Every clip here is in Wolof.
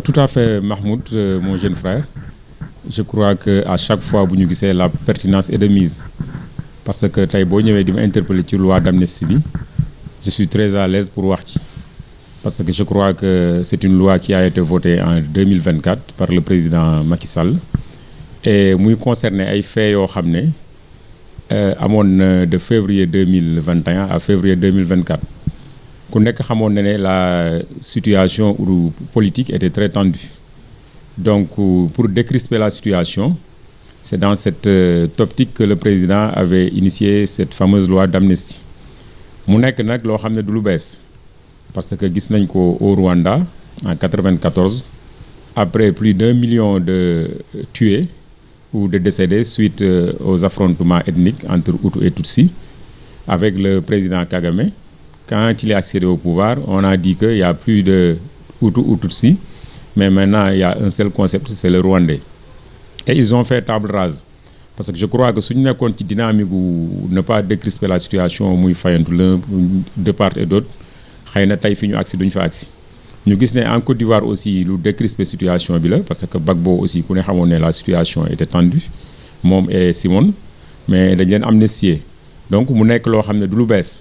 Tout à fait, Mahmoud, mon jeune frère. Je crois qu'à chaque fois bu ñu gisee la pertinence est de mise parce que tey boo ñëwee di ma interpeller ci loi d'amnistie bi je suis très à l'aise pour wax ci parce que je crois que c'est une loi qui a été votée en 2024 par le président Macky Sall et muy concerner ay faits yoo xam ne amoon na de février 2021 à février 2024 ku nekk xamoon na ne la situation politique était très tendue. Donc, pour décrisper la situation, c'est dans cette optique que le président avait initié cette fameuse loi d'amnistie. Mu nekk nag loo xam ne du lu bees parce que gis nañ ko au Rwanda en 94 après plus d'1 million de tués ou de décédés suite aux affrontements ethniques entre Hutus et Tutsis avec le président Kagame. Quand il est accédé au pouvoir, on a dit qu'il y a plus de Hutus ou Tutsis. Mais maintenant, il y a un seul concept, c'est le Rwandais. Et ils ont fait table rase. Parce que je crois que si nous avons une dynamique où ne pas décrisper la situation, muy fayantu l'un de part et d'autre, xëy na tey fi ñu agsi duñ fa agsi. Ñu gis ne en Côte d'Ivoire aussi lu décrisper situation bi la parce que Gbagbo aussi ku ne xamoon ne la situation était tendue moom et Simone mais dañ leen amnistier. Donc mu nekk loo xam ne du lu bees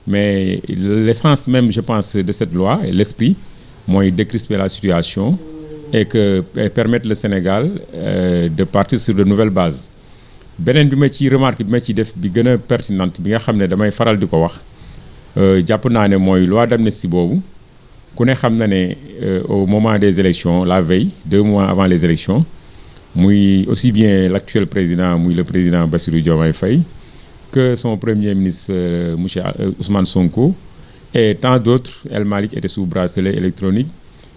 mais l'essence même je pense de cette loi et l'esprit mooy décrisper la situation et permettre le Sénégal de partir sur de nouvelles bases beneen bi ma ci remarque bi ma ci def bi gën a pertinente bi nga xam ne damay faral di ko wax jàpp naa ne mooy loi d'amnistie boobu ku ne xam na ne au moment des élections la veille 2 mois avant les élections muy aussi bien l'actuel président muy le président Bassirou Diomaye Faye que son premier ministre monsieur Ousmane Sonko et tant d'autres. El Malick était sous bracelet électronique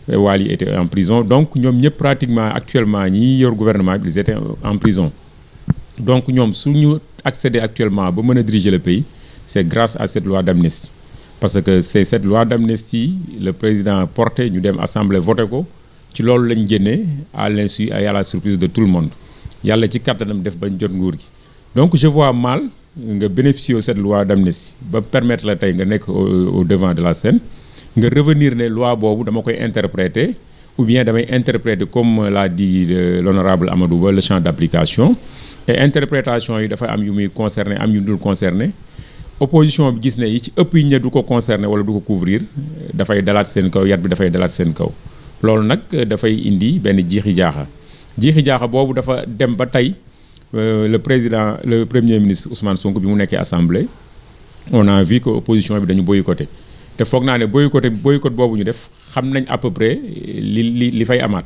Wali était en prison donc ñoom ñëpp pratiquement actuellement ñi yor gouvernement bi ils étaient en prison donc ñoom su ñu accéder actuellement ba mën a diriger le pays c'est grâce à cette loi d'amnistie parce que c'est cette loi d'amnistie le président porté ñu dem assemblée voté ko ci loolu lañ génnee à l'insu et à la surprise de tout le monde yàlla ci kattanam def bañ jot nguur gi donc je vois mal nga bénéficier de cette loi d'amnistie ba permettre la tey nga nekk au devant de la scène nga revenir ne loi boobu dama koy interpréter ou bien damay interpréter comme l'a dit l'honorable Amadou Ba le champ d'application et interprétation yi dafa am yu muy concerner am yu dul concerner opposition bi gis ne yi ci ëpp yi ne du ko concerner wala du ko couvrir dafay dalaat seen kaw yat bi dafay dalaat seen kaw loolu nag dafay indi benn jiixi jaaxa boobu dafa dem ba tey le premier ministre Ousmane Sonko bi mu nekkee assemblée on a vu que opposition bi dañu boycotté te foog naa ne boycott boobu ñu def xam nañ à peu près li fay amaat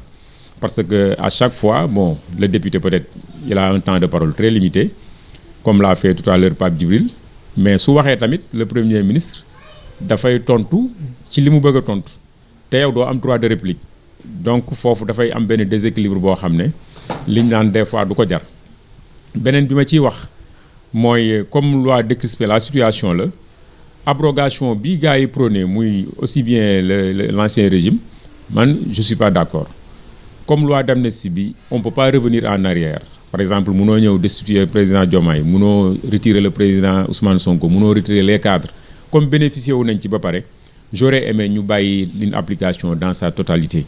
parce que à chaque fois bon le député peut-être il a un temps de parole très limité comme l'a fait tout à l'heure Pape Djibril mais su waxee tamit le premier ministre dafay tontu ci li mu bëgg a tontu te yow doo am droit de réplique donc foofu dafay am benn déséquilibre boo xam ne liñ naan des fois du ko jar. beneen bi ma ciy wax mooy comme loi décrisper la situation la abrogation bi gars yi prôné muy aussi bien l'ancien régime man je suis pas d'accord comme loi d'amnistie bi on peut pas revenir en arrière par exemple munoo ñëw destituer président Diomaye munoo retirer le président Ousmane Sonko munoo retirer les cadres comme bénéficier wu nañ ci ba pare j'aurais aimé ñu bàyyi une application dans sa totalité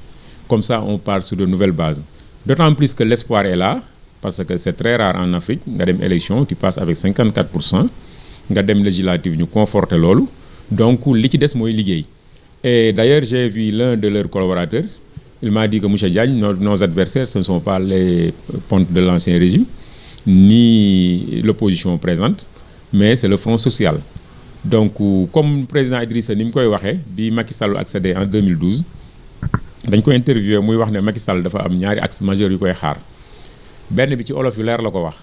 comme ça on part sur de nouvelles bases d'autant plus que l'espoir est là. Parce que c'est très rare en Afrique nga dem élection tu passes avec 54% nga dem législative ñu conforter loolu donc li ci des mooy liggéey et d'ailleurs j'ai vu l'un de leurs collaborateurs il m'a dit que monsieur Diagne nos adversaires ce ne sont pas les pontes de l'ancien régime ni l'opposition présente mais c'est le front social donc comme président Idrissa ni mu koy waxee bi Macky Sall accédé en 2012 dañ ko interviewé muy wax ne Macky Sall dafa am ñaari axes majeurs yu koy xaar benn bi ci olof yu leer la ko wax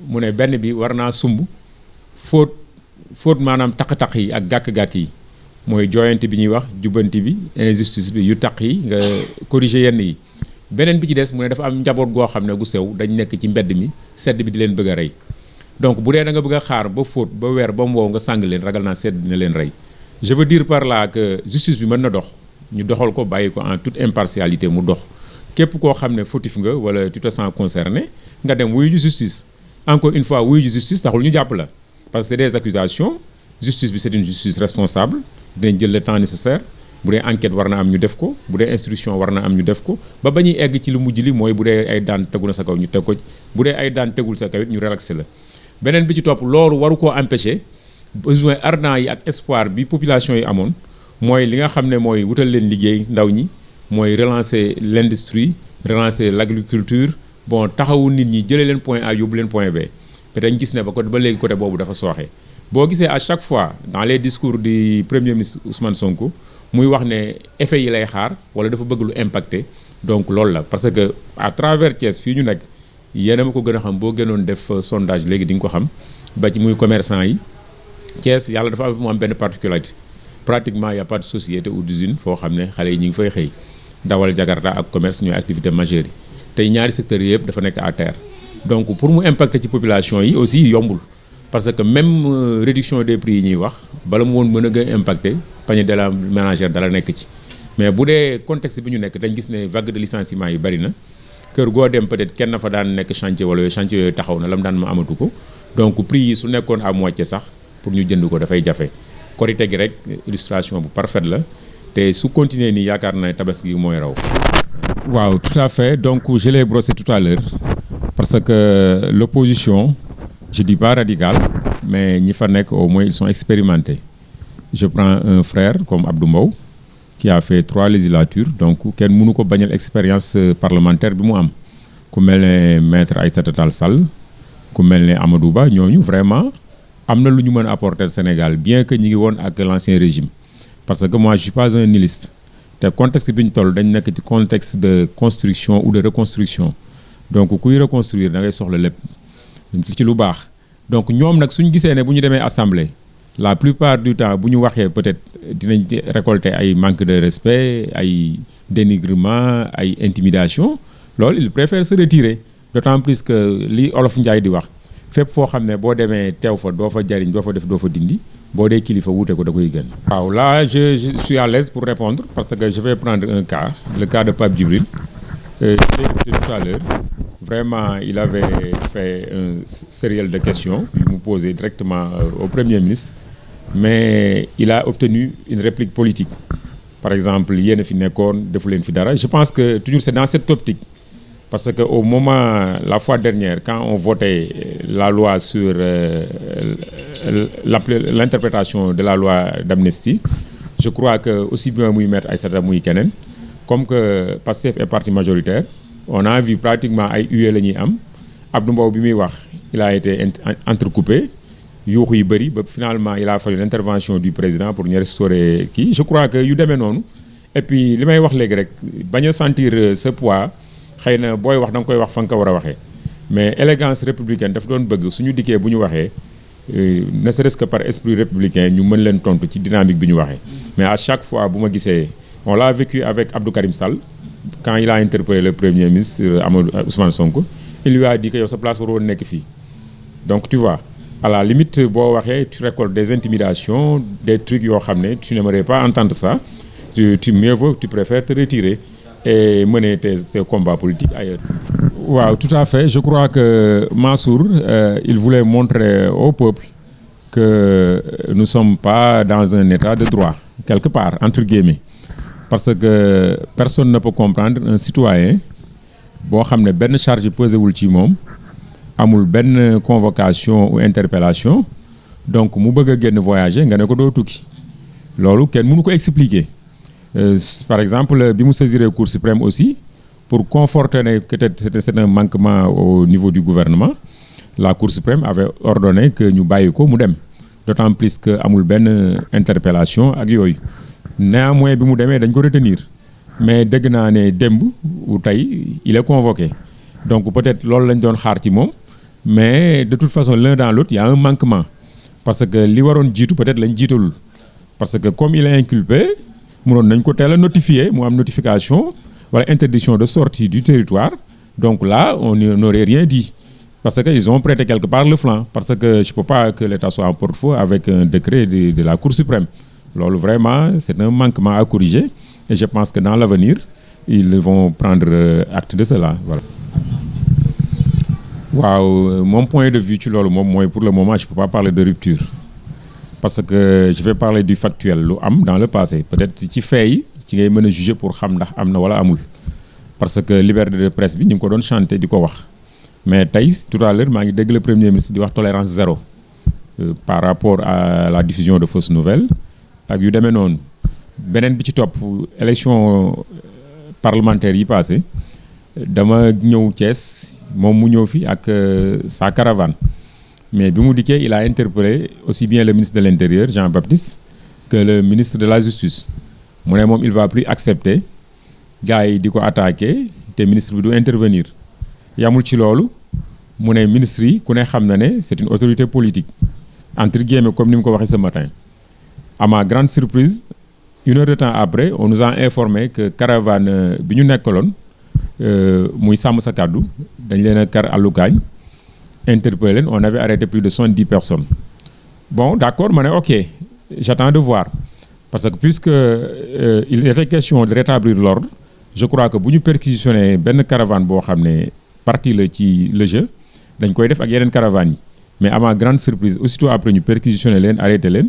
mu ne benn bi war naa sumb fóot maanaam taq-taq yi ak gàkk-gàkk yi mooy jooyante bi ñuy wax jubbanti bi injustice bi yu taq yi nga corriger yenn yi beneen bi ci des mu ne dafa am njaboot goo xam ne gu sew dañ nekk ci mbedd mi sedd bi di leen bëgg a rey donc bu dee da nga bëgg a xaar ba fóot ba weer ba mu wow nga sàng leen ragal naa sedd dina leen rey je veux dire par là que justice bi mën na dox ñu doxal ko bàyyi ko en toute impartialité mu dox képp koo xam ne fautif nga wala tu te sens concerné nga dem wuyu ju justice encore une fois wuyu ju justice taxul ñu jàpp la parce que c'est des accusations justice bi c'est une justice responsable dinañ jël le temps nécessaire bu dee enquête war na am ñu def ko bu dee instruction war na am ñu def ko ba ñuy egg ci lu mujj li mooy bu dee ay daan tegu na sa kaw ñu teg ko bu dee ay daan tegul sa kaw it ñu relaxé la beneen bi ci topp loolu waru koo empêcher besoin ardent yi ak espoir bi population yi amoon mooy li nga xam ne mooy wutal leen liggéey ndaw ñi mooy relancer l'industrie relancer l'agriculture bon taxawu nit ñi jëlee leen point A yóbbu leen point B te dañ gis ne ba léegi côté boobu dafa sooxe boo gisee à chaque fois dans les discours du premier ministre Ousmane Sonko muy wax ne effet yi lay xaar wala dafa bëgg lu impacté donc loolu la parce que à travers Thiès fii ñu nekk yéen a ma ko gën a xam boo gënoon def sondage léegi di nga ko xam ba ci muy commerçant yi Thiès yàlla dafa am benn particularité pratiquement y a pas de société ou d'usine foo xam ne xale yi ñu ngi fay xëy dawal jakarta ak commerce ñooy activité majeure yi tey ñaari secteurs yëpp dafa nekk à terre donc pour mu impacter ci population yi aussi yombul parce que même réduction des prix yi ñuy wax bala mu woon mën a gën a impacter panier de la ménagère dala nekk ci mais bu dee contexte bi ñu nekk dañ gis ne vague de licenciement yi bari na kër goo dem peut-être kenn fa daan nekk chantier wala yooyu chantier yooyu taxaw na la mu daan ma amatu ko donc prix yi su nekkoon à moitié sax pour ñu jënd ko dafay jafe korite gi rek illustration bu parfaite la te su continuer nii yaakaar na tabaski gi mooy raw. waaw tout à fait donc je l'ai brossé tout à l'heure parce que l'opposition je dis pas radicale mais ñi fa nekk au moins ils sont expérimentés je prends un frère comme Abdou Mbow qui a fait 3 législatures donc kenn mënu ko bañal expérience parlementaire bi mu am ku mel ne maître Aïssata Tall Sall ku mel ne Amadou Ba ñooñu vraiment am na lu ñu mën a apporter Sénégal bien que ñi ngi woon ak l'ancien régime parce que moi je suis pas un nihiliste te contexte bi ñu toll dañ nekk ci contexte de construction ou de reconstruction donc kuy reconstruire da ngay soxla lépp ci lu baax donc ñoom nag suñu gisee ne bu ñu demee assemblée la plupart du temps bu ñu waxee peut-être dinañ récolter ay manque de respect ay dénigrement ay intimidation loolu ils préfèrent se retirer d'autant plus que li Olof Njaay di wax fépp foo xam ne boo demee teew fa doo fa jariñ doo fa def doo fa dindi boo dee kilifa wuute ko da koy gën. waaw là je suis à l'aise pour répondre parce que je vais prendre un cas le cas de Pape Djibril je l'ai écouté tout à l'heure vraiment il avait fait un sériel de questions yu mu posé directement au Premier ministre mais il a obtenu une réplique politique par exemple yéen a fi nekkoon defu leen fi dara je pense que toujours c'est dans cette optique parce que au moment la fois dernière quand on votait la loi sur l'interprétation de la loi d'amnistie je crois que aussi bien muy Maître Aïssata muy keneen comme que Pastef est parti majoritaire on a vu pratiquement ay huées la ñuy am Abdou Mbow bi muy wax il a été entrecoupé yuuxu yi bëri ba finalement il a fallu l'intervention du président pour ñu restaurer kii je crois que yu demee noonu et puis li may wax léegi rek bañ a sentir ce poids xëy na booy wax da nga koy wax fa nga ko war a waxee mais élégance républicaine daf doon bëgg suñu dikkee bu ñu waxee ne serait-ce que par esprit républicain ñu mën leen tontu ci dynamique bi ñu waxee mais à chaque fois bu ma gisee on l'a vécu avec Abdou Karim Sall quand il a interpellé le premier ministre Amadou Ousmane Sonko il lui a dit que yow sa place war woon nekk fii donc tu vois à la limite boo waxee tu récoltes des intimidations des trucs yoo xam ne tu n'aimerais pas entendre ça tu mieux vaut tu préfères te retirer et mener tes combats politiques ailleurs. waaw tout à fait je crois que Mansour il voulait montrer au peuple que nous sommes pas dans un état de droit quelque part entre guillemets parce que personne ne peut comprendre un citoyen boo xam ne benn charge pesé wul ci moom amul benn convocation ou interpellation donc mu bëgg a génn voyager nga ne ko doo tukki loolu kenn mënu ko expliquer par exemple bi mu saisir Cour suprême aussi pour conforter ne peut-être c'est un manquement au niveau du gouvernement la Cour suprême avait ordonné que ñu bàyyi ko mu dem d'autant plus que amul benn interpellation ak yooyu néanmoins bi mu demee dañ ko retenir mais dégg naa ne démb ou tey il est convoqué donc peut-être loolu lañ doon xaar ci moom mais de toute façon l'un dans l'autre il y a un manquement parce que li waroon jiitu peut-être lañ jiitalul parce que comme il est inculpé mënoon nañ ko teel a notifier mu am notification wala interdiction de sortie du territoire donc là on n'aurait rien dit parce que ils ont prêté quelque part le flanc parce que je peux pas que l'État soit en porte-faux avec un décret de la Cour suprême loolu vraiment c'est un manquement à corriger et je pense que dans l'avenir ils vont prendre acte de cela voilà. waaw mon point de vue ci loolu moom mooy pour le moment je peux pas parler de rupture parce que je vais parler du factuel lu am dans le passé peut-être ci fait yi ci ngay mën a juger pour xam ndax am na wala amul parce que liberté de presse bi ñu ngi ko doon chanter di ko wax mais tey tout à l'heure maa ngi dégg le premier ministre di wax tolérance zéro par rapport à la diffusion de fausses nouvelles ak yu demee noonu beneen bi ci topp élection parlementaire yi passé dama ñëw Thiès moom mu ñëw fi ak sa caravane mais bi mu dikkee il a interpellé aussi bien le ministre de l'Intérieur Jean-Baptiste que le ministre de la Justice mu ne moom il va plus accepter gars yi di ko attaquer te ministre bi du intervenir yamul ci loolu mu ne ministre yi ku ne xam na ne c'est une autorité politique entre guillemets comme ni mu ko waxee ce matin à ma grande surprise 1 heure de temps après on nous a informé que caravane bi ñu nekkaloon muy sàmm sa kàddu dañ leen a kar àllukaañ interpellé leen on avait arrêté plus de 70 personnes bon d'accord ma ne ok j'attends de voir parce que puisque il était question de rétablir l'ordre je crois que bu ñu perquisitionné benn caravane boo xam ne partie la ci le jeu dañ koy def ak yeneen caravanes yi mais à ma grande surprise aussitôt après ñu perquisitionné leen arrêté leen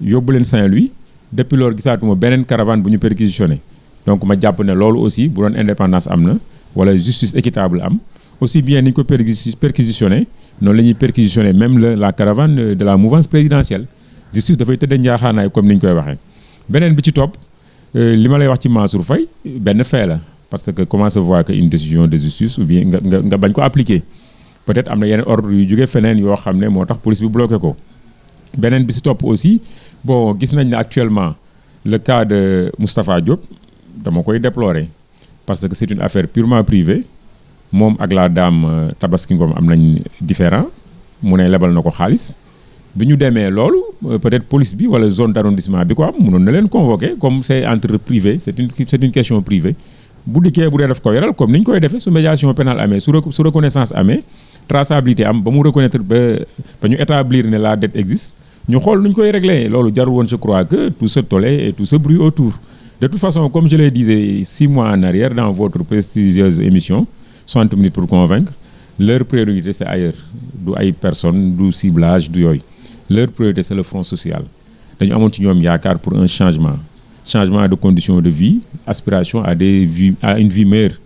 yóbbu leen Saint-Louis depuis loolu gisaatuma beneen caravane bu ñu perquisitionné donc ma jàpp ne loolu aussi bu doon indépendance am na wala justice équitable am aussi bien ni ñu ko perquisitionné noonu la ñuy perquisitionné même la caravane de la mouvance présidentielle justice dafay tëdd njaaxaanaay comme ni ñu koy waxee beneen bi ci topp li ma lay wax ci Mansour Faye benn fait la parce que comment se voit que une décision de justice ou bien nga bañ ko appliquer peut-être am na yeneen ordre yu jóge feneen yoo xam ne moo tax police bi bloqué ko beneen bi ci topp aussi bon gis nañ ne actuellement le cas de Moustapha Diop dama koy déplorer parce que c'est une affaire purement privée moom ak la dame Tabaski Ngom am nañ différent mu ne lebal na ko xaalis bi ñu demee loolu peut-être police bi wala zone d'arrondissement bi ko am mënoon na leen convoquer comme c'est entre privé c'est une question privée bu dikkee bu dee daf ko yoral comme ni ñu koy defee su médiation pénale amee su reconnaissance amee traçabilité am ba mu reconnaître ba ñu établir ne la dette existe ñu xool nu ñu koy régler loolu jarul woon je crois que tout ce tollé et tout ce bruit autour de toute façon comme je le disais 6 mois en arrière dans votre prestigieuse émission 60 minutes pour convaincre leur priorité c'est ailleurs du ay personnes du ciblage du yooyu leur priorité c'est le front social dañu amoon ci ñoom yaakaar pour un changement de conditions de vie aspiration à une vie meilleure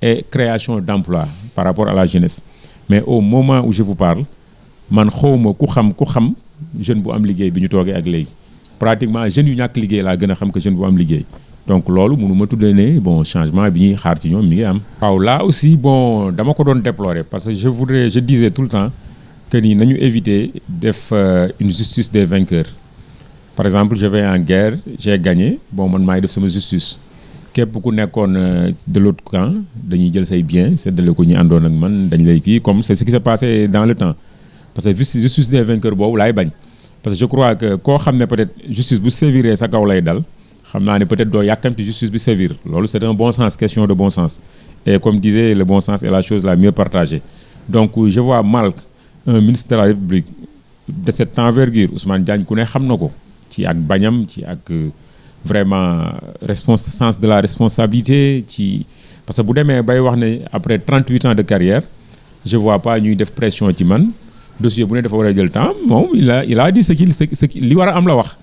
et création d'emplois par rapport à la jeunesse mais au moment où je vous parle man xawma ku xam jeune bu am liggéey bi ñu toogee ak léegi pratiquement jeunes yu ñàkk liggéey laa gën a xam que jeune bu am liggéey donc loolu mënu ma tuddee ne bon changement bi ñuy xaar ci ñoom mi ngi am. waaw là aussi bon dama ko doon déplorer parce que je disais tout le temps que ni nañu éviter def une justice des vainqueurs par exemple je vais en guerre j'ai gagné bon man maay def sama justice képp ku nekkoon de l'autre camp dañuy jël say biens seddale ko ñi àndoon ak man dañ lay kii comme c'est ce qui s'est passé dans le temps parce que justice des vainqueurs boobu laay bañ parce que je crois que koo xam ne peut-être justice bu sévir sa kaw lay dal xam naa ne peut-être doo yàkkamti justice bi sévir loolu c'est un bon sens question de bon sens et comme disait le bon sens est la chose la mieux partagée donc je vois mal un ministre de la République de cette envergure Ousmane Diagne ku ne xam na ko ci ak bañam ci ak vraiment sens de la responsabilité ci parce que bu demee bay wax ne après 38 ans de carrière je vois pas ñuy def pression ci man dossier bu ne dafa war a jël temps moom il a dit ce qui li war a am la wax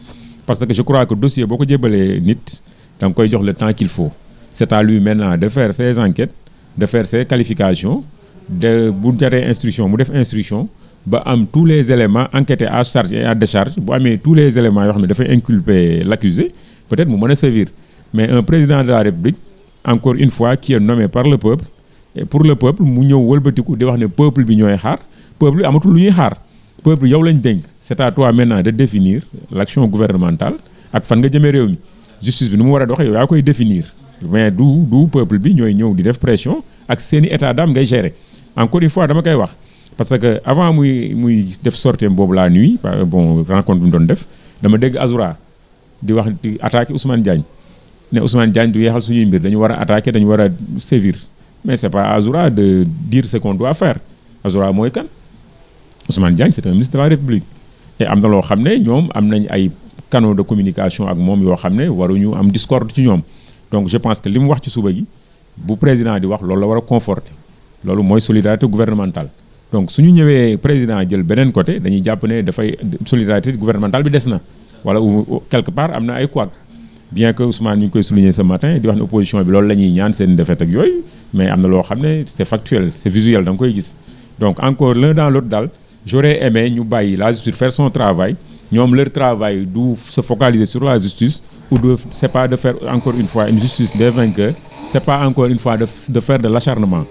parce que je crois que dossier boo ko jébalee nit da nga koy jox le temps qu'il faut c'est à lui maintenant de faire ses enquêtes de faire ses qualifications de bu jaree instruction mu def instruction ba am tous les éléments enquêtés à charge et à décharge bu amee tous les éléments yoo xam ne dafay inculper l'accusé peut-être mu mën a sévir mais un président de la République encore une fois qui est nommé par le peuple et pour le peuple mu ñëw wëlbatiku di wax ne peuple bi ñooy xaar peuple bi amatul lu ñuy xaar peuple yow lañ dénk c'est à toi maintenant de définir l'action gouvernementale ak fan nga jëmee réew mi justice bi nu mu war a doxee yow yaa koy définir mais du peuple bi ñooy ñëw di def pression ak seeni état d'âme ngay gérer encore une fois dama koy wax parce que avant muy def sortie boobu la nuit bon rencontre bi mu doon def dama dégg Azoura di wax di attaquer Ousmane Diagne ne Ousmane Diagne du yeexal suñuy mbir dañu war a attaquer dañu war a sévir mais c'est pas à Azoura de dire ce qu'on doit faire Azoura mooy kan Ousmane Diagne c'est un ministre de la République et am na loo xam ne ñoom am nañ ay canaux de communication ak moom yoo xam ne waruñu am discorde ci ñoom donc je pense que li mu wax ci suba gi bu président di wax loolu la war a conforter loolu mooy solidarité gouvernementale donc suñu ñëwee président jël beneen côté dañuy jàpp ne dafay solidarité gouvernementale bi des na wala ou quelque part am na ay couac bien que Ousmane ñu ngi koy souligner ce matin di wax ne opposition bi loolu la ñuy ñaan seen défaite ak yooyu mais am na loo xam ne c'est factuel c'est visuel da nga koy gis donc encore l'un dans l'autre daal j'aurais aimé ñu bàyyi la justice faire son travail ñoom leur travail du se focaliser sur la justice ou de c'est pas de faire encore une fois une justice des vainqueurs c'est pas encore une fois de faire de l'acharnement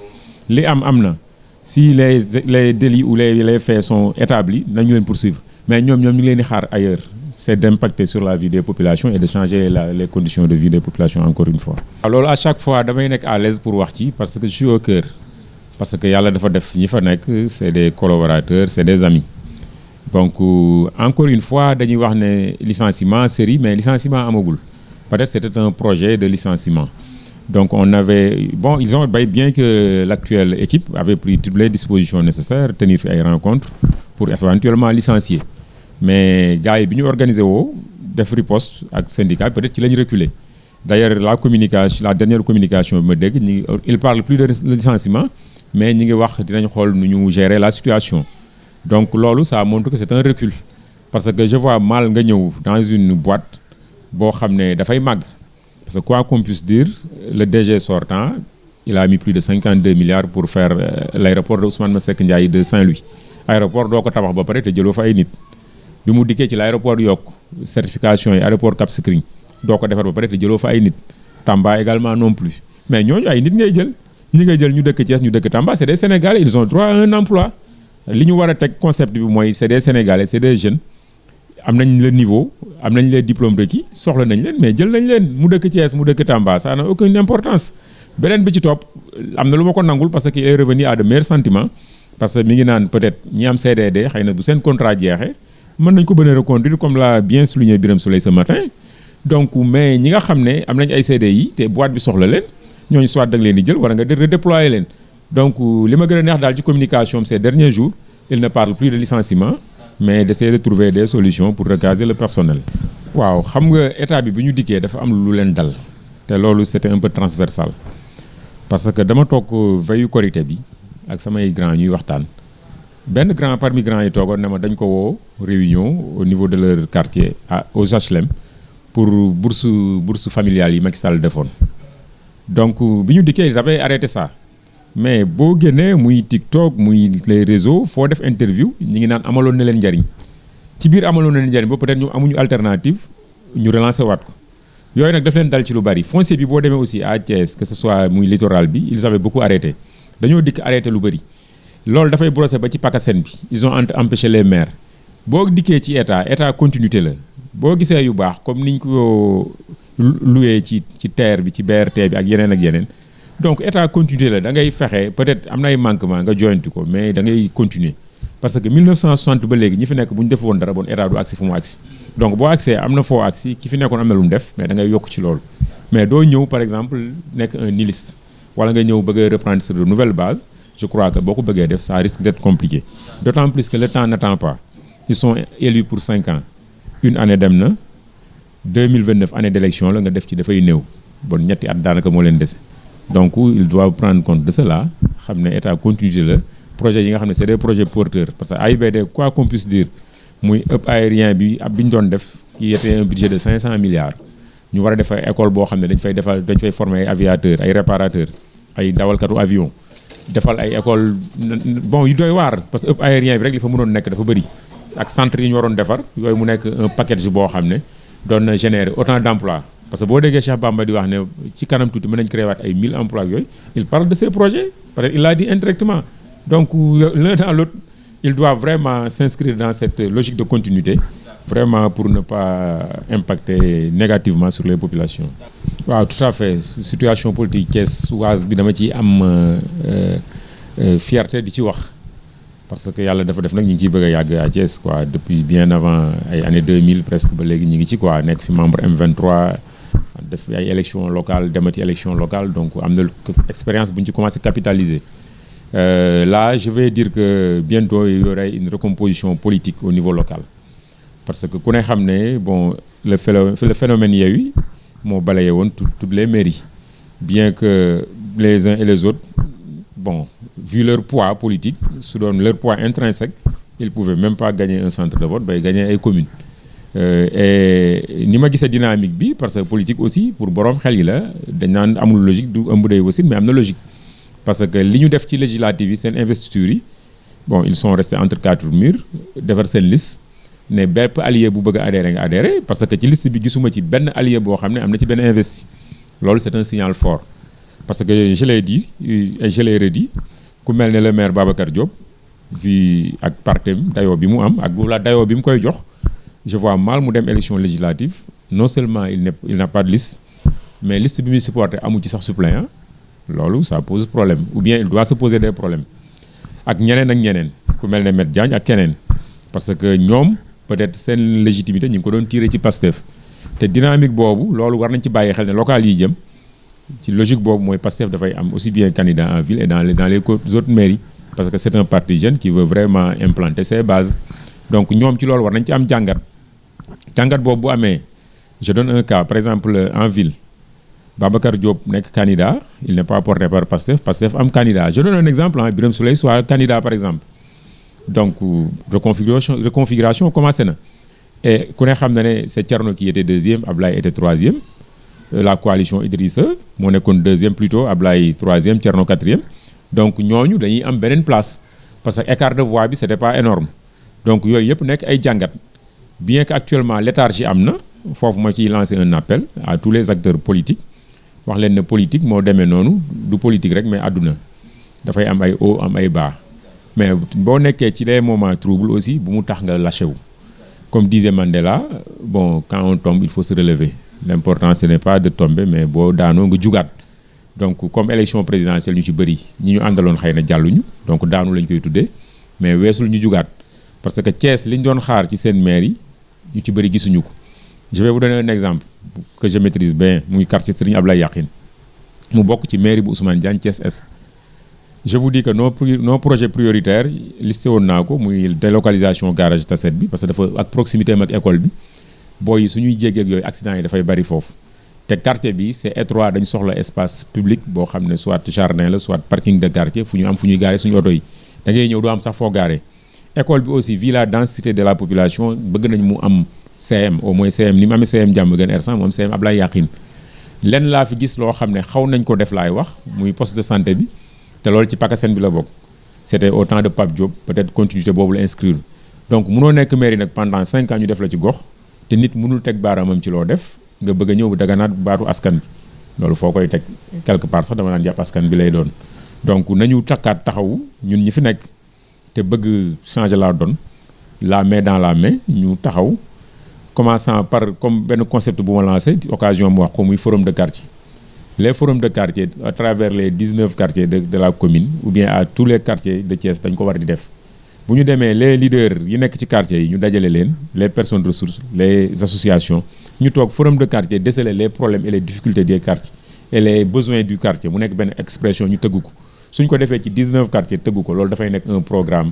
li am na si les délits ou les faits sont établis nañu leen poursuivre mais ñoom ñu ngi leen di xaar ailleurs c'est d'impacter sur la vie des populations et de changer les conditions de vie des populations encore une fois. loolu à chaque fois damay nekk à l'aise pour wax ci parce que je suis au cœur parce que yàlla dafa def ñi fa nekk c'est des collaborateurs c'est des amis donc encore une fois dañuy wax ne licenciement série mais licenciement amagul peut-être c'était un projet de licenciement. Donc on avait ils ont bien que l'actuelle équipe avait pris toutes les dispositions nécessaires tenir fi ay rencontres pour éventuellement licencier mais gars yi bi ñu organisé woo def riposte ak syndicat peut-être ci la ñu reculer d'ailleurs la dernière communication bi ma dégg il parle plus de licenciement mais ñi ngi wax dinañ xool nu ñu gérer la situation donc loolu ça montre que c'est un recul parce que je vois mal nga ñëw dans une boîte boo xam ne dafay màgg. Parce que quoi qu'on puisse dire, le DG sortant, il a mis plus de 52 milliards pour faire l'aéroport de Ousmane Masseck Ndiaye de Saint-Louis. Aéroport doo ko tabax ba pare te jëloo fa ay nit bi mu dikkee ci l'aéroport yokk certification yi aéroport Cap Skirring doo ko defar ba pare te jëloo fa ay nit Tamba également non plus mais ñooñu ay nit ngay jël ñu dëkk Thiès ñu dëkk Tamba c'est des Sénégalais ils ont droit à un emploi li ñu war a teg concept bi mooy c'est des Sénégalais c'est des jeunes am nañ le niveau am nañ les diplômes requis soxla nañ leen mais jël nañ leen mu dëkk Thiès mu dëkk Tamba ça n'a aucune importance beneen bi ci topp am na lu ma ko nangul parce que il est revenu à de meilleurs sentiments parce que mi ngi naan peut-être ñi am CDD xëy na bu seen contrat jeexee mën nañ ko bëgg a reconduire comme l'a bien souligné Birame Souleye ce matin donc mais ñi nga xam ne am nañ ay CDI te boîte bi soxla leen ñooñu soit da nga leen di jël wala nga redéployer leen donc li ma gën a neex daal ci communication ces derniers jours il ne parle plus de licenciement mais d'essayer de trouver des solutions pour recaser le personnel. waaw xam nga état bi ñu dikkee dafa am lu leen dal te loolu c'était un peu transversal parce que dama toog veillu Korité bi ak samay grand ñuy waxtaan benn grand parmi grand yi toogoon ne ma dañ ko woo réunion au niveau de leur quartier aux HLM pour bourse familiale yi Macky Sall defoon donc bi ñu dikkee ils avaient arrêté ça. mais boo génnee muy TikTok muy les réseaux foo def interview ñi ngi naan amaloon na leen njariñ ci biir amaloon na leen njariñ ba peut-être ñu amuñu alternative ñu relancer waat ko yooyu nag daf leen dal ci lu bari foncier bi boo demee aussi à Thiès que ce soit muy littoral bi ils avaient beaucoup arrêté dañoo dikk arrêté lu bari loolu dafay brosser ba ci PACASEN bi ils ont empêché les maires boo dikkee ci état continuité la boo gisee yu baax comme niñ ko loué ci terre bi ci BRT bi ak yeneen donc état continuité la da ngay fexe peut-être am na ay manquement nga joyanti ko mais da ngay continuer parce que 1960 ba léegi ñi fi nekk bu ñu def woon dara bon état du agsi fu mu agsi donc boo agsee am na foo agsi ki fi nekkoon am na lu mu def mais da ngay yokk ci loolu mais doo ñëw par exemple nekk un nihiliste wala nga ñëw bëgg a reprendre sur de nouvelles bases je crois que boo ko bëggee def ça risque d'être compliqué d'autant plus que le temps n'attend pas ils sont élus pour 5 ans une année dem na 2029 année d'élection la nga def ci dafay néew bon ñetti at daanaka moo leen dese donc il doit prendre compte de cela xam ne état continuité la projet yi nga xam ne c'est des projets porteurs parce que AIBD quoi qu'on puisse dire muy ëpp aérien bi ñu doon def qui était un budget de 500 milliards ñu war a def ay école boo xam ne dañ fay former ay aviateurs ay réparateurs ay dawalkatu avion defal ay école yu doy waar parce que ëpp aérien bi rek li fa mënoon nekk dafa bëri ak centre yi ñu waroon defar yooyu mu nekk un package boo xam ne doon na générer autant d'emplois parce que boo déggee Cheikh Bamba di wax ne ci kanam tuuti mën nañ créer waat ay 1000 emplois yooyu il parle de ces projets peut-être il l'a dit indirectement donc l'un dans l'autre il doit vraiment s'inscrire dans cette logique de continuité vraiment pour ne pas impacter négativement sur les populations. waaw tout à fait situation politique thiessoise bi dama ci am fierté di ci wax parce que yàlla dafa def nag ñu ngi ciy bëgg a yàgg à Thiès quoi depuis bien avant ay années 2000 presque ba léegi ñu ngi ci quoi nekk fi membre M23 def ay élections locales demati élections locales donc am na expérience bu ñu ci commencé capitaliser là je vais dire que bientôt il y aura une recomposition politique au niveau local parce que ku ne xam ne bon le phénomène Yewwi moo balayé woon toutes les mairies bien que les uns et les autres bon vu leur poids politique su doon leur poids intrinsèque ils pouvaient même pas gagner un centre de vote bay gagner ay communes et ni ma gisee dynamique bi parce que politique aussi pour borom xel yi la dañ naan amul logique du ëmb day wasin mais am na logique parce que li ñu def ci législative yi seen investiture yi bon ils sont restés entre quatre murs defar seen liste ne bépp allié bu bëgg a adhérer nga adhérer parce que ci liste bi gisuma ci benn allié boo xam ne am na ci benn investi loolu c'est un signal fort parce que je l'ai dit et je l'ai redit ku mel ne le maire Babacar Diop vu ak partem dayoo bi mu am ak la dayoo bi mu koy jox je vois mal mu dem élection législative non seulement il n'a pas de liste mais liste bi muy supporter amu ci sax suppléant loolu ça pose problème ou bien il doit se poser des problèmes ak ñeneen ku mel ne Maître Diagne ak keneen parce que ñoom peut-être seen légitimité ñu ngi ko doon tirer ci Pastef te dynamique boobu loolu war nañ ci bàyyi xel ne local yi jëm ci logique boobu mooy Pastef dafay am aussi bien candidat en ville et dans les autres mairies parce que c'est un parti jeune qui veut vraiment implanter ses bases donc ñoom ci loolu war nañ ci am jàngat boobu bu amee je donne un cas par exemple en ville Babacar Diop nekk candidat il n'est pas porté par Pastef am candidat je donne un exemple Birame Souleye soit candidat par exemple donc reconfiguration commencé na et ku ne xam na ne c'est Thierno qui était deuxième Ablaye était troisième la coalition Idrissa moo nekkoon deuxième plutôt Ablaye troisième Thierno quatrième donc ñooñu dañuy am beneen place parce que écart de voix bi c'était pas énorme donc yooyu yëpp nekk ay jàngat bien que actuellement léthargie am na foofu moo ciy lancer un appel à tous les acteurs politiques wax leen ne politique moo demee noonu du politique rek mais àdduna dafay am ay haut am ay bas mais boo nekkee ci les moments troubles aussi bu mu tax nga lâché wu comme disait Mandela bon quand on tombe il faut se relever l'important ce n'est pas de tomber mais boo daanoo nga jugaat donc comme élection présidentielle ñu ci bëri ñi ñu àndaloon xëy na jàlluñu donc daanu lañ koy tuddee mais weesul ñu jugaat parce que Thiès li ñu doon xaar ci seen maire yi ñu ci bëri gisuñu ko je vais vous donner un exemple que je maîtrise bien muy quartier Serigne Ablaye Yakhine mu bokk ci mairie bu Ousmane Diagne Thiès Est je vous dis que nos projets prioritaires listé woon naa ko muy délocalisation garage Tasset bi parce que dafa ak proximité am ak école bi booy yi suñuy jéggi ak yooyu accident yi dafay bari foofu te quartier bi c'est étroit dañu soxla espace public boo xam ne soit jardin la soit parking de quartier fu ñu am fu ñuy garer suñu oto yi da ngay ñëw doo am sax foo garer école bi aussi vu la densité de la population bëgg nañ mu am CM au moins CM ni mu amee CM Diamaguène R100 mu am CM Ablaye Yakhine lenn laa fi gis loo xam ne xaw nañ ko def laay wax muy poste de santé bi te loolu ci PACASEN bi la bokk c'était au temps de Pape Diop peut-être continuité boobu la inscrire donc munoo nekk mairie nag pendant 5 ans ñu def la ci gox te nit mënul teg baaraamam ci loo def nga bëgg a ñëw daganaat baatu askan bi loolu foo koy teg quelque part sax dama naan jàpp askan bi lay doon donc nañu takkaat taxawu ñun ñi fi nekk te bëgg changer la donne la main dans la main ñu taxaw commençant par comme benn concept bu ma lancé occasion mu wax ko muy forum de quartier les forums de quartier à travers les 19 quartiers de la commune ou bien à tous les quartiers de Thiès dañ ko war di def bu ñu demee les leaders yi nekk ci quartier yi ñu dajale leen les personnes ressources les associations ñu toog forum de quartier déceler les problèmes et les difficultés des quartiers et les besoins du quartier mu nekk benn expression ñu tëgg ko suñ ko defee ci 19 quartiers tëgg ko loolu dafay nekk un programme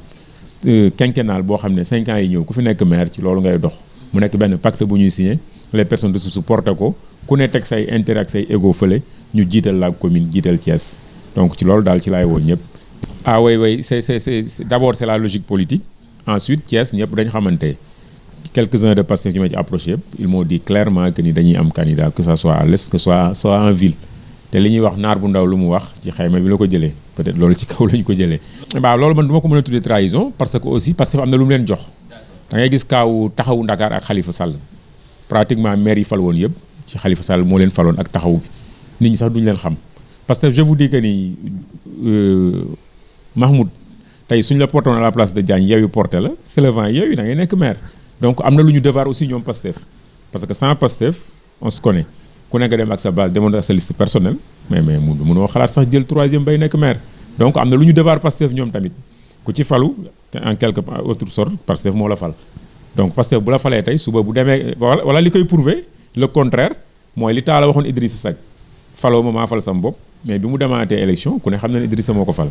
quinquennal boo xam ne 5 ans yi ñëw ku fi nekk maire ci loolu ngay dox mu nekk benn pacte bu ñuy signé les personnes ressources porté ko ku ne teg say intérêt ak say égo fële ñu jiital la commune jiital Thiès donc ci loolu daal ci laay woo ñëpp. ah oui c'est d'abord c'est la logique politique ensuite Thiès ñëpp dañ xamante quelques-uns de Pastef ñu ma ci approché yëpp ils m'ont dit clairement que ni dañuy am candidat que ça soit à l'est que soit en ville te li ñuy wax naar bu ndaw lu mu wax ci xayma bi la ko jëlee peut-être loolu ci kaw la ñu ko jëlee. waaw loolu man du ma ko mën a tuddee trahison parce que aussi Pastef am na lu mu leen jox da ngay gis kaawu taxawu Ndakaar ak Khalifa Sall pratiquement maire yi fal woon yëpp ci Khalifa Sall moo leen faloon ak taxawu bi nit ñi sax duñu leen xam parce que je vous dis que ni Mahmoud tey suñ la porté à la place de Diagne Yewwi porté la c'est le vent Yewwi da ngay nekk maire donc am na lu ñu devoir aussi ñoom Pastef parce que sans Pastef on se connaît ku nekk dem ak sa base demoon ak sa liste personnelle mais mënoo xalaat sax jël troisième bay nekk maire donc am na lu ñu devoir Pastef ñoom tamit ku ci falu en quelque autre sorte Pastef moo la fal donc Pastef bu la falee tey suba bu demee wala li koy prouver le contraire mooy li Talla waxoon Idrissa Seck faloo ma maa fal sam bopp mais bi mu demaatee élection ku ne xam na ne Idrissa moo ko fal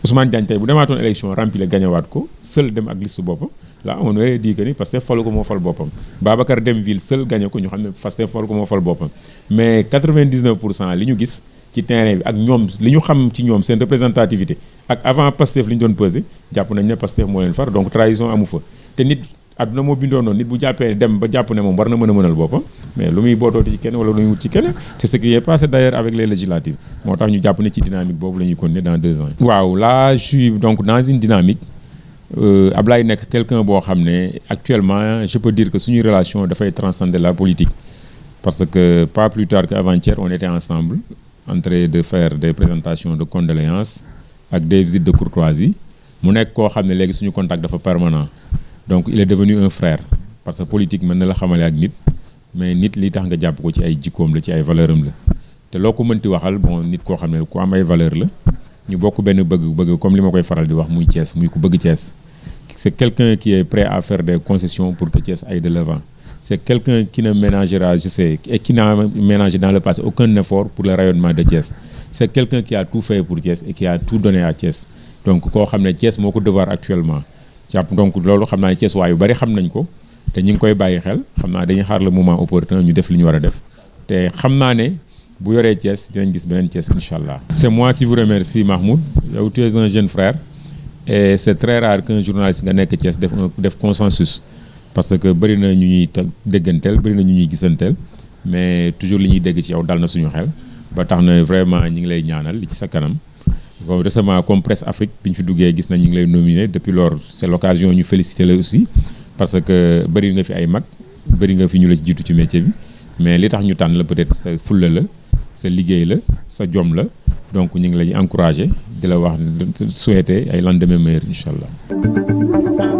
Ousmane Diagne tey bu demaatoon élection rempli gañewaat ko seul dem ak liste boppam là on aurait dit que ni Pastef falu ko moo fal boppam Babacar dem ville seul gañe ko ñu xam ne Pastef falu ko moo fal boppam mais 99% li ñu gis ci terrain bi ak ñoom li ñu xam ci ñoom seen représentativité ak avant Pastef li ñu doon pesé jàpp nañ ne Pastef moo leen far donc trahison amu fa te nit àdduna moo bindoo noonu nit bu jàppee dem ba jàpp ne moom war na mën a mënal boppam mais lu muy bootooti ci kenn wala lu muy wut ci kenn c'est ce qui est passé d'ailleurs avec les législatives moo tax ñu jàpp ne ci dynamique boobu la ñuy continuer dans 2 ans. waaw là je suis donc dans une dynamique Ablaye nekk quelqu'un boo xam ne actuellement je peux dire que suñuy relation dafay transcender la politique parce que pas plus tard qu'avant-hier on était ensemble en train de faire des présentations de condoléances ak des visites de courtoisie mu nekk koo xam ne léegi suñu contact dafa permanent. Donc il est devenu un frère parce que politique mën na la xamale ak nit mais nit li tax nga jàpp ko ci ay jikkoom la ci ay valeur am la te loo ko mënti waxal bon nit koo xam ne ku am ay valeur la ñu bokk benn bëgg comme li ma koy faral di wax muy Thiès muy ku bëgg Thiès. C'est quelqu'un qui est prêt à faire des concessions pour que Thiès aille de l'avant. C'est quelqu'un qui ne ménagera, je sais, et qui n'a ménagé dans le passé aucun effort pour le rayonnement de Thiès. C'est quelqu'un qui a tout fait pour Thiès et qui a tout donné à Thiès. Donc koo xam ne Thiès moo ko devoir actuellement. Donc loolu xam naa ne Thiès waa yu bari xam nañ ko te ñu ngi koy bàyyi xel xam naa dañuy xaar le moment opportun ñu def li ñu war a def te xam naa ne bu yoree Thiès dinañ gis beneen Thiès incha allah. C'est moi qui vous remercie Mahmoud yow tu es un jeune frère et c'est très rare qu'un journaliste nga nekk Thiès def consensus parce que bëri na ñu ñuy dégganteel bëri na ñu ñuy gisanteel mais toujours li ñuy dégg ci yow dal na suñu xel ba tax na vraiment ñi ngi lay ñaanal li ci sa kanam. Bon, récemment comme Presse Afrique bi ñu fi duggee gis nañ ñu ngi lay nominé depuis lors c'est l'occasion ñu féliciter la aussi parce que bëri nga fi ay mag bëri nga fi ñu la ci jiitu ci métier bi mais li tax ñu tànn la peut-être sa fulla la sa liggéey la sa jom la donc ñu ngi lay encourager di la wax souhaiter ay lendemain meilleur incha allah.